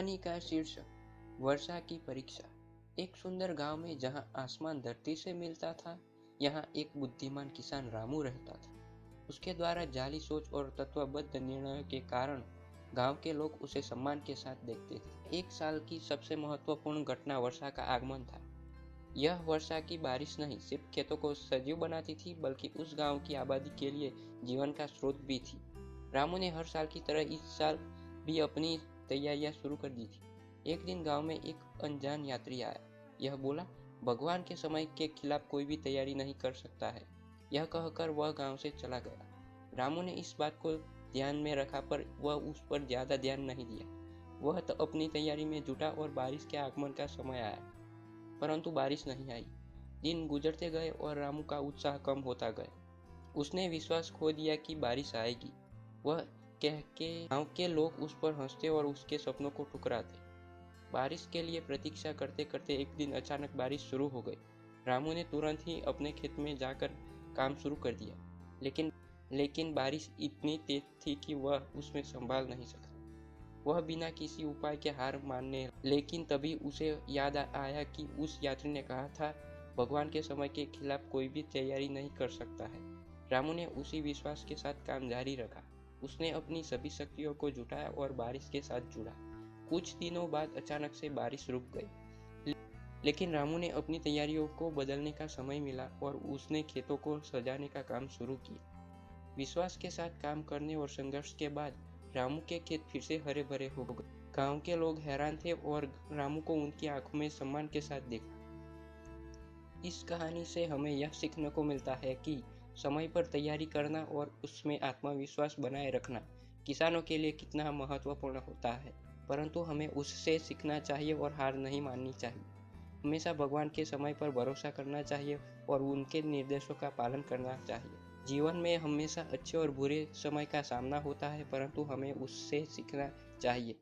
कहानी का शीर्षक वर्षा की परीक्षा। एक सुंदर गांव में जहां आसमान धरती से मिलता था, यहां एक बुद्धिमान किसान रामू रहता था। उसके द्वारा जाली सोच और तत्वबद्ध निर्णयों के कारण गांव के लोग उसे सम्मान के साथ देखते थे। एक साल की सबसे महत्वपूर्ण घटना वर्षा का आगमन था। यह वर्षा की बारिश नहीं सिर्फ खेतों को सजीव बनाती थी, बल्कि उस गांव की आबादी के लिए जीवन का स्रोत भी थी। रामू ने हर साल की तरह इस साल भी अपनी तैयारियां शुरू कर दी थी। एक दिन गांव में एक अनजान यात्री आया। यह बोला, भगवान के समय के खिलाफ कोई भी तैयारी नहीं कर सकता है। यह कहकर वह गांव से चला गया। रामू ने इस बात को ध्यान में रखा, पर वह उस पर ज्यादा ध्यान नहीं दिया। वह तो अपनी तैयारी में जुटा और बारिश के आगमन का समय आया, परंतु बारिश नहीं आई। दिन गुजरते गए और रामू का उत्साह कम होता गया। उसने विश्वास खो दिया कि बारिश आएगी। वह कह के गांव के लोग उस पर हंसते और उसके सपनों को ठुकराते। बारिश के लिए प्रतीक्षा करते करते एक दिन अचानक बारिश शुरू हो गई। रामू ने तुरंत ही अपने खेत में जाकर काम शुरू कर दिया, लेकिन बारिश इतनी तेज थी कि वह उसमें संभाल नहीं सका। वह बिना किसी उपाय के हार मानने, लेकिन तभी उसे याद आया कि उस यात्री ने कहा था, भगवान के समय के खिलाफ कोई भी तैयारी नहीं कर सकता है। रामू ने उसी विश्वास के साथ काम जारी रखा। उसने अपनी सभी शक्तियों को जुटाया और बारिश के साथ जुड़ा। कुछ दिनों बाद अचानक से बारिश रुक गई, लेकिन रामू ने अपनी तैयारियों को बदलने का समय मिला और उसने खेतों को सजाने का काम शुरू किया। विश्वास के साथ काम करने और संघर्ष के बाद रामू के खेत फिर से हरे भरे हो गए। गांव के लोग हैरान थे और रामू को उनकी आंखों में सम्मान के साथ देखा। इस कहानी से हमें यह सीखने को मिलता है कि समय पर तैयारी करना और उसमें आत्मविश्वास बनाए रखना किसानों के लिए कितना महत्वपूर्ण होता है। परंतु हमें उससे सीखना चाहिए और हार नहीं माननी चाहिए। हमेशा भगवान के समय पर भरोसा करना चाहिए और उनके निर्देशों का पालन करना चाहिए। जीवन में हमेशा अच्छे और बुरे समय का सामना होता है, परंतु हमें उससे सीखना चाहिए।